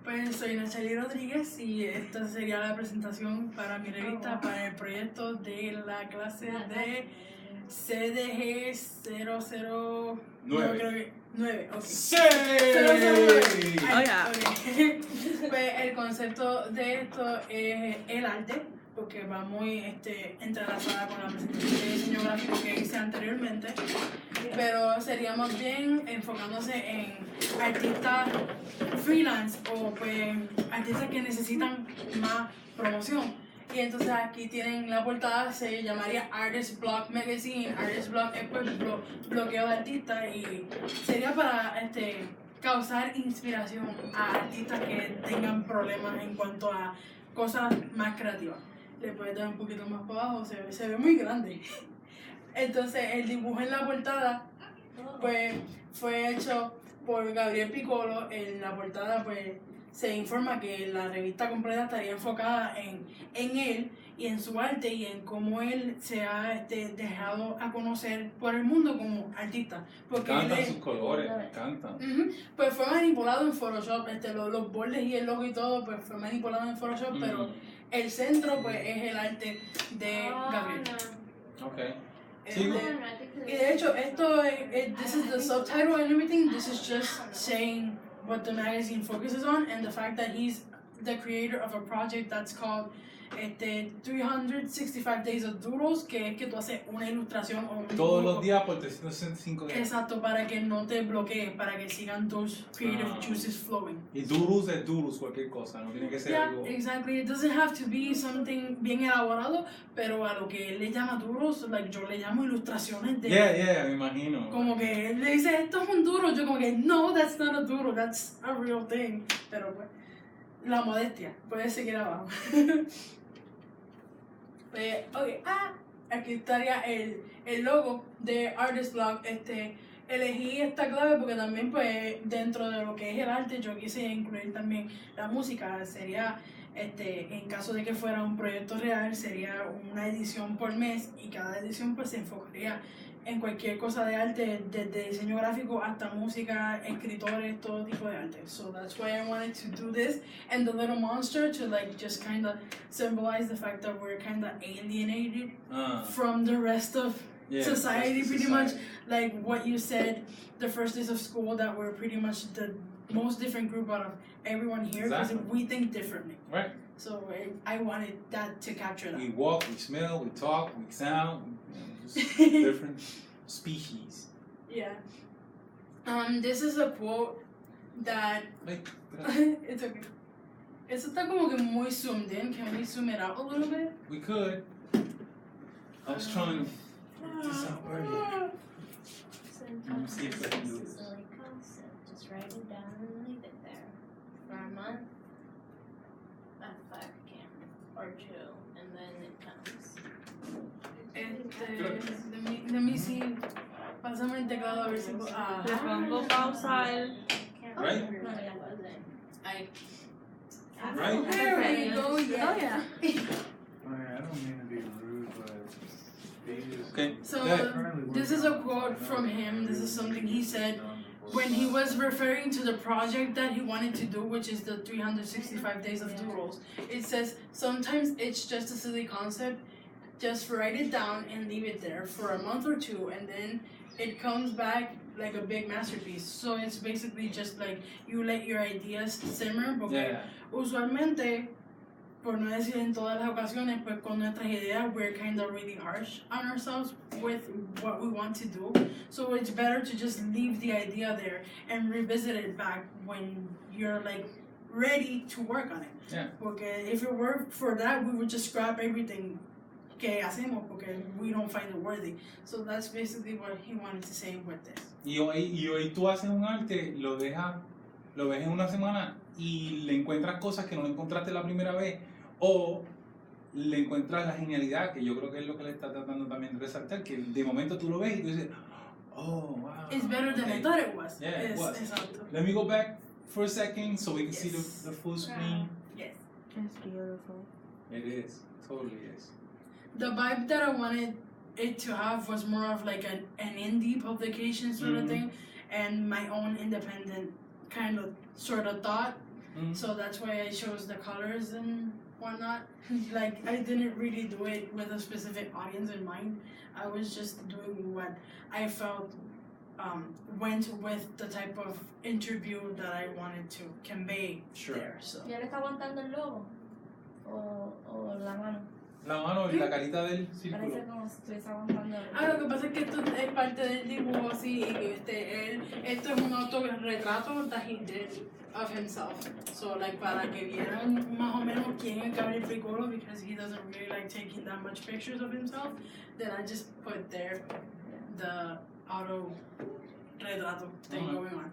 Pues soy Nash Rodríguez y esta sería la presentación para mi revista para el proyecto de la clase de CDG 009. No, creo que 9, ok. ¡Sí! 009. Oh, yeah. Okay. Pues el concepto de esto es el arte, porque va muy entrelazada con la presentación de diseño gráfico que hice anteriormente, pero sería más bien enfocándose en artistas freelance o pues artistas que necesitan más promoción. Y entonces aquí tienen la portada, se llamaría Artist Block Magazine. Artist Block es pues bloqueo de artistas y sería para causar inspiración a artistas que tengan problemas en cuanto a cosas más creativas. Le puedes dar un poquito más para abajo, se ve muy grande. Entonces el dibujo en la portada pues fue hecho por Gabriel Piccolo. En la portada pues se informa que la revista completa estaría enfocada en él y en su arte y en cómo él se ha dejado a conocer por el mundo como artista. Porque Me encantan sus colores, me encantan. Pues fue manipulado en Photoshop, los bordes y el logo y todo pues fue manipulado en Photoshop, pero el centro pues es el arte de Gabriel. Okay. Y de hecho esto this is the subtitle and everything. This is just saying what the magazine focuses on and the fact that he's the creator of a project that's called 365 Days of Doodles, que es que tú haces una ilustración o un Todos dibujo. los días por 365 días. Exacto, para que no te bloquee, para que sigan tus creative juices flowing. Y doodles es doodles, cualquier cosa, no tiene que ser algo. Exactly. It doesn't have to be something bien elaborado, pero a lo que él le llama doodles, like yo le llamo ilustraciones de... Yeah, me imagino. Como que él le dice, esto es un doodle, yo como que, no, that's not a doodle, that's a real thing. Pero pues, la modestia, puedes seguir abajo. Pues, ok, aquí estaría el logo de Artist Block. Elegí esta clave porque también pues dentro de lo que es el arte yo quise incluir también la música. Sería, en caso de que fuera un proyecto real, sería una edición por mes y cada edición pues se enfocaría en cualquier cosa de arte, desde diseño gráfico hasta música, escritores, todo tipo de arte. So that's why I wanted to do this, and the little monster to like just kind of symbolize the fact that we're kind of alienated from the rest of society, pretty much. Like what you said, the first days of school, that we're pretty much the most different group out of everyone here because we think differently. Right. So I wanted that to capture that. We walk, we smell, we talk, we sound. Just different species. Yeah. This is a quote that it's okay. Eso está como que muy zoomed in. Can we zoom it out a little bit? We could. I was trying to get this out earlier. Let me see if I can do this. Silly concept. Just write it down and leave it there for a month, a camp or two, and then it comes. Let me see. Pásame el teclado a ver si puedo. Le pongo pausa a él. Right? No, that wasn't. Right? There we go. Oh, yeah. I don't mean to be rude, but Okay. So Yeah. this is a quote from him. This is something he said when he was referring to the project that he wanted to do, which is the 365 Days of Doodles. It says, sometimes it's just a silly concept. Just write it down and leave it there for a month or two, and then it comes back like a big masterpiece. So it's basically just like you let your ideas simmer, porque usualmente, por no decir en todas las ocasiones, pues con nuestras ideas we're kind of really harsh on ourselves with what we want to do. So it's better to just leave the idea there and revisit it back when you're like ready to work on it. Yeah. Porque if it were for that, we would just scrap everything que hacemos porque we don't find it worthy. So that's basically what he wanted to say with this. Y hoy tú haces un arte, lo ves en una semana y le encuentras cosas que no le encontraste la primera vez, o le encuentras la genialidad, que yo creo que es lo que le está tratando también de resaltar, que de momento tú lo ves y tú dices, oh, wow. It's better than I thought it was. Yeah, it was. Exacto. Let me go back for a second so we can see the full screen. Yes. It's beautiful. It is, totally is. The vibe that I wanted it to have was more of like an indie publication sort of thing, and my own independent kind of sort of thought. So that's why I chose the colors and whatnot. Like, I didn't really do it with a specific audience in mind. I was just doing what I felt went with the type of interview that I wanted to convey there. So. ¿Ya le está aguantando el logo? ¿O la mano? La mano y la carita del círculo. Parece como si estuviese aguantando el Ah, lo que pasa es que esto es parte del dibujo, sí, esto es un autorretrato that he did of himself. So, like, para que vieran más o menos quién es Gabriel Piccolo, because he doesn't really like taking that much pictures of himself, then I just put there the auto-retrato thing going on.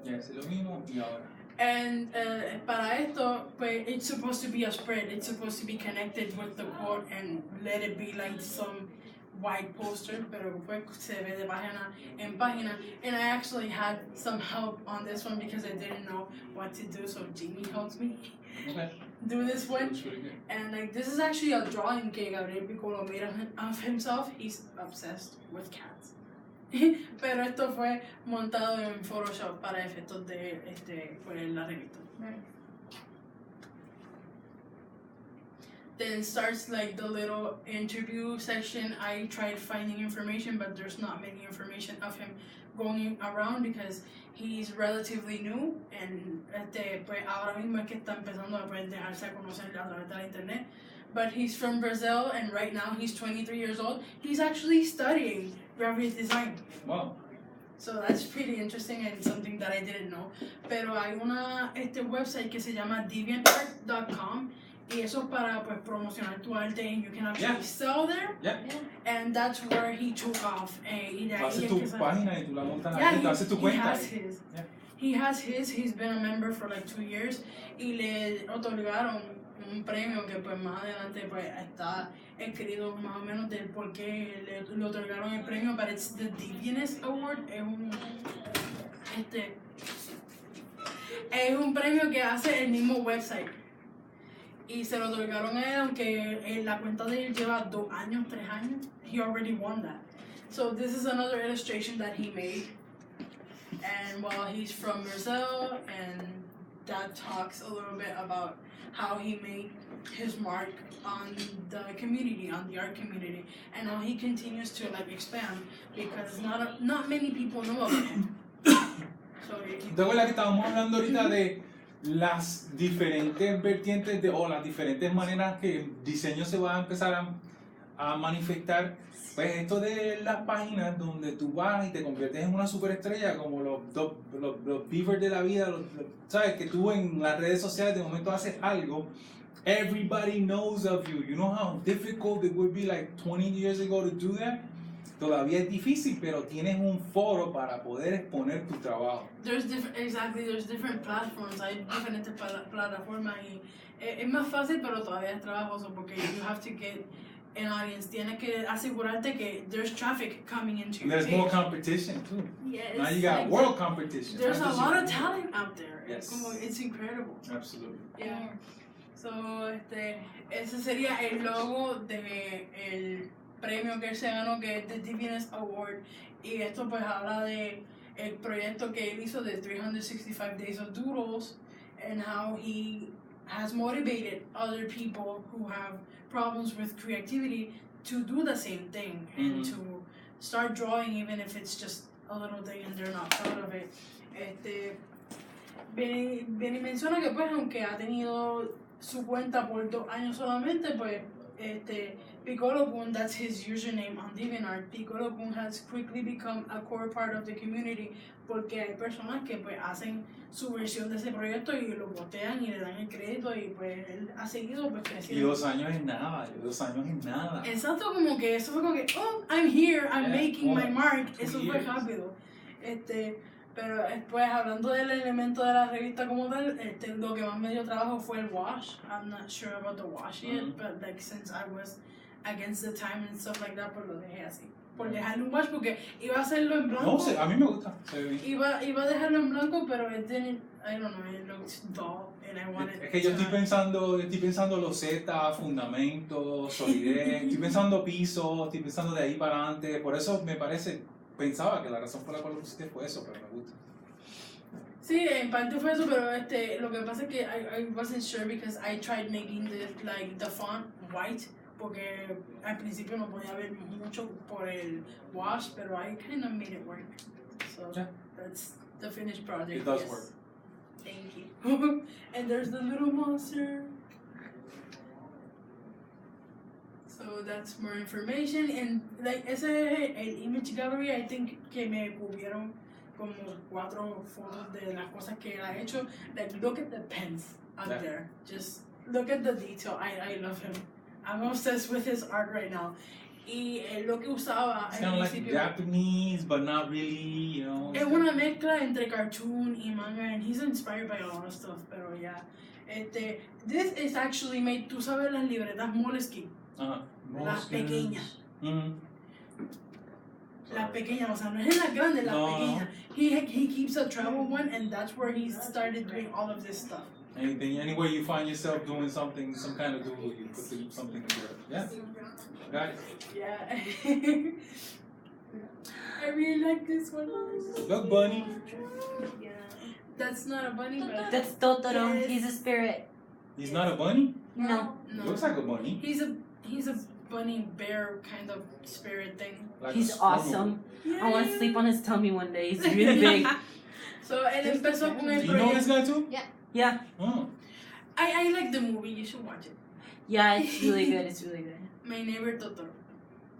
Ya, es lo mismo y ahora. And para esto, pues, it's supposed to be a spread. It's supposed to be connected with the quote and let it be like some white poster, pero pues se ve de página en página. And I actually had some help on this one because I didn't know what to do, so Jimmy helped me do this one. That's really good. And like, this is actually a drawing que Gabriel Piccolo made of himself. He's obsessed with cats. Pero esto fue montado en Photoshop para efectos de pues, la revista. Nice. Then starts like the little interview section. I tried finding information, but there's not many information of him going around because he's relatively new and pues ahora mismo es que está empezando a pues, dejarse a conocer a través de la internet. But he's from Brazil and right now he's 23 years old. He's actually studying graphic design. Wow. So that's pretty interesting and something that I didn't know. Pero hay una website que se llama deviantart.com y eso es para pues promocionar tu arte and you can actually sell there. Yeah. And that's where he took off. Y de ahí Haces es tu que sale. página y tú la montas Yeah, ahí, tú haces tu he cuenta. has his. Yeah. He has his. He's been a member for like 2 years y le otorgaron un premio que pues más adelante pues está escrito más o menos del por qué le otorgaron el premio, but it's the Deviantness Award. Es un premio que hace el mismo website y se lo otorgaron a él aunque en la cuenta de él lleva 2 años, 3 años. He already won that. So this is another illustration that he made, and well, he's from Brazil, and that talks a little bit about how he made his mark on the community, on the art community, and how he continues to like expand because not many people know about him. So ¿Te acuerdas que estábamos hablando ahorita de las diferentes vertientes o las diferentes maneras que el diseño se va a empezar a manifestar? Pues esto de las páginas donde tú vas y te conviertes en una superestrella como los beavers de la vida, sabes que tú en las redes sociales de momento haces algo, everybody knows of you. You know how difficult it would be like 20 years ago to do that? Todavía es difícil, pero tienes un foro para poder exponer tu trabajo. There's different platforms, hay diferentes plataformas y es más fácil pero todavía es trabajoso porque you have to get an audience, tienes que asegurarte que there's traffic coming into your There's page. more competition too. Yes, Now you got like, world competition. There's a Not just lot you. of talent out there. Yes. It's incredible. Absolutely. Yeah. So, ese sería el logo de el premio que él se ganó, que es the Deviantness Award. Y esto pues habla de el proyecto que él hizo de 365 Days of Doodles and how he has motivated other people who have problems with creativity to do the same thing and to start drawing even if it's just a little thing and they're not proud of it. Bien y menciona que pues aunque ha tenido su cuenta por 2 años solamente, pues Piccolo Kun, that's his username on DeviantArt. Piccolo Kun has quickly become a core part of the community porque hay personas que pues hacen su versión de ese proyecto y lo postean y le dan el crédito y pues él ha seguido pues Y creciendo. 2 años es nada, 2 años es nada. Exacto, como que eso fue como que, oh, I'm here, I'm Yeah, making my mark. 2 Eso fue years. rápido. Pero después, hablando del elemento de la revista como tal, lo que más me dio trabajo fue el wash. I'm not sure about the wash yet, but like since I was against the time and stuff like that, pues lo dejé así. Por dejarle un wash porque iba a hacerlo en blanco. No, a mí me gusta, se ve bien. Iba a dejarlo en blanco, pero it didn't, I don't know, it looked dull and I wanted Es que yo estoy pensando losetas, fundamentos, solidez, estoy pensando piso, estoy pensando de ahí para adelante, por eso pensaba que la razón por la cual lo pusiste fue eso, pero me gusta. Sí, en parte fue eso, pero lo que pasa es que I wasn't sure because I tried making the font white, porque al principio no podía ver mucho por el wash, pero I kind of made it work. So Yeah. that's the finished project. It does yes. work. Thank you. And there's the little monster. So that's more information, and like ese el image gallery, I think que me cubieron como 4 fotos de las cosas que él ha hecho. Like look at the pens out Yeah. there, just look at the detail. I love him. I'm obsessed with his art right now. Y lo que usaba It's al kind of like principio Japanese, but not really, you know. es una mezcla entre cartoon y manga, and he's inspired by a lot of stuff, pero ya. This is actually made, tú sabes las libretas Moleskine, las pequeñas. Las pequeñas, o sea, no es en las grandes, las No. pequeñas. He keeps a travel one, and that's where he started doing all of this stuff. Anywhere you find yourself doing something, some kind of doodle, you put something together. Yeah, got it. Yeah. I really like this one. Look, bunny. Yeah. That's not a bunny, but That's Totoro. Yes. He's a spirit. He's not a bunny. No, no. Looks like a bunny. He's a bunny bear kind of spirit thing. Like he's a squirrel. awesome. I want to sleep on his tummy one day. He's really big. So él empezó con el Do you know this proyecto. guy too? Yeah, Oh. I like the movie. You should watch it. yeah, it's really good. It's really good. My Neighbor Totoro.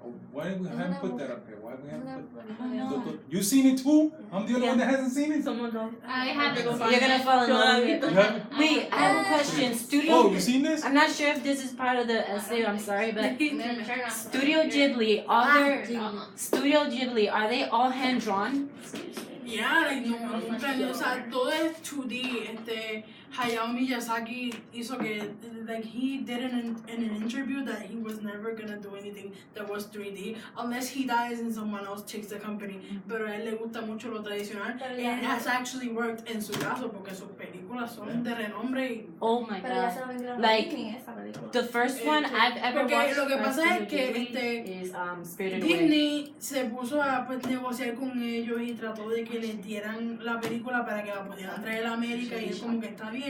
Oh, why did we haven't put that up here? Why we haven't put I don't know. You seen it too? I'm the only Yeah. one that hasn't seen it. Someone go. I haven't You're seen gonna it. fall in love with You it. haven't? Wait, I have a question. Studio. Oh, you seen this? I'm not sure if this is part of the essay. I'm sorry, but Then turn off. Studio Ghibli, Studio Ghibli, are they all hand drawn? Yeah, like no, nunca, o sea, todo es 2D. Hayao Miyazaki hizo que, like, he did in an interview that he was never gonna do anything that was 3D unless he dies and someone else takes the company. Pero a él le gusta mucho lo tradicional. And it has actually worked en su caso porque sus películas son de renombre. Y, Oh my Pero ya god. se lo vendieron Like, a Disney, esa película. The first one I've ever Porque watched lo que from pasa es Studio que, Ghibli is Spirited Away. Disney se puso a pues, negociar con ellos y trató de que les dieran la película para que la pudieran traer a América, y es como que está bien,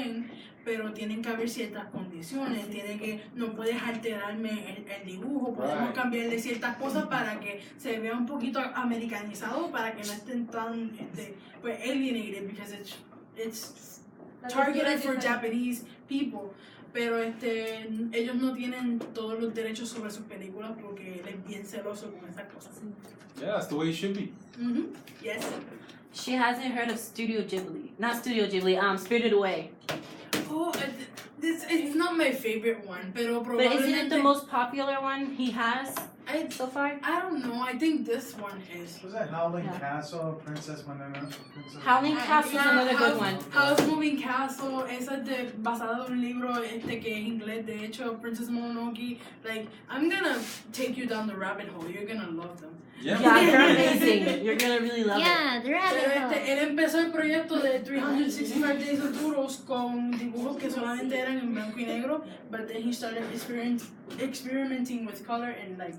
pero tienen que haber ciertas condiciones, tiene que, no puedes alterarme el dibujo, podemos Right. cambiarle ciertas cosas para que se vea un poquito americanizado, para que no estén tan pues alienated, because it's targeted for Japanese people. Pero ellos no tienen todos los derechos sobre sus películas porque él es bien celoso con esas cosas. Yeah, that's the way it should be. Yes. She hasn't heard of Studio Ghibli. Not Studio Ghibli, Spirited Away. Oh, it's not my favorite one, pero But isn't probablemente. it the most popular one he has I so far? don't know. I think this one is. Was that Howling Yeah. Castle, Princess Banana? Princess Howling Castle is another good one. House Moving Castle, esa es basada en un libro que es inglés, de hecho, Princess Mononoke. Like, I'm gonna take you down the rabbit hole. You're gonna love them. Yeah. Yeah, they're amazing. You're gonna really love it. Yeah, the rabbit Pero hole. él empezó el proyecto de 365 Days of Doodles con dibujos que solamente eran en blanco y negro, but then he started experimenting with color, and like,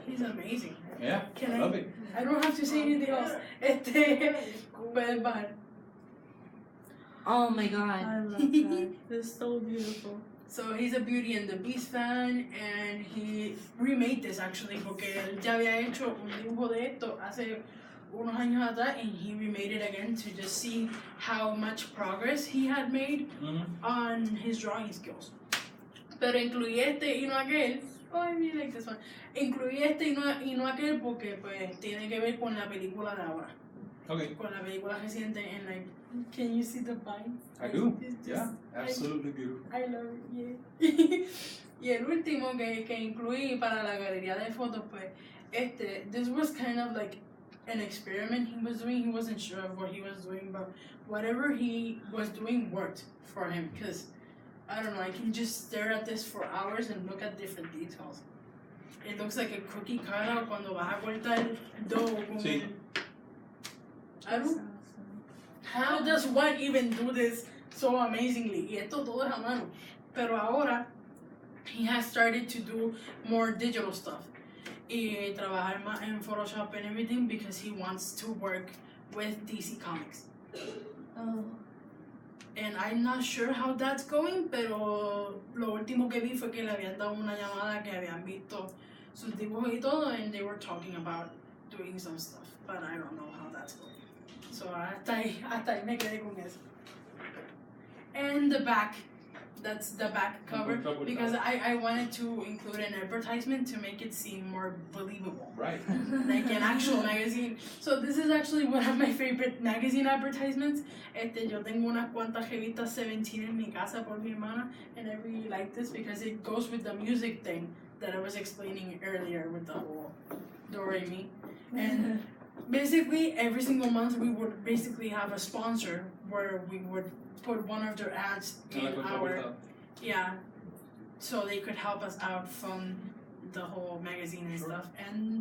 he's amazing. Yeah, Can I- love it. I don't have to say anything else. Puedes bajar. Oh my god. I love that. It's so beautiful. So he's a Beauty and the Beast fan, and he remade this actually porque él ya había hecho un dibujo de esto hace unos años atrás, and he remade it again to just see how much progress he had made on his drawing skills. Pero incluí y no aquel. Oh, I really like this one. Incluí y no aquel porque pues tiene que ver con la película de ahora. Okay, Con la película reciente, and like, can you see the vines? I do. It's just- Yeah, absolutely beautiful. I love it, yeah. Y el último que incluí para la galería de fotos, pues, this was kind of like an experiment he was doing. He wasn't sure of what he was doing, but whatever he was doing worked for him, because, I don't know, I can just stare at this for hours and look at different details. It looks like a cookie cutout cuando vas a cortar dough con Sí. I don't. How does one even do this so amazingly? Y esto todo es a mano. Pero ahora, he has started to do more digital stuff. Y trabajar más en Photoshop and everything because he wants to work with DC Comics. Oh. And I'm not sure how that's going, pero lo último que vi fue que le habían dado una llamada que habían visto sus dibujos y todo, and they were talking about doing some stuff, but I don't know how that's going. So hasta ahí me quedé con eso. And the back, that's the back cover, because I wanted to include an advertisement to make it seem more believable. Right. Like an actual magazine. So this is actually one of my favorite magazine advertisements. Yo tengo unas cuantas revistas 17 en mi casa por mi hermana, and I really like this because it goes with the music thing that I was explaining earlier with the whole Do-Re-Mi. And basically every single month we would basically have a sponsor where we would put one of their ads in our, yeah, so they could help us out from the whole magazine and stuff. And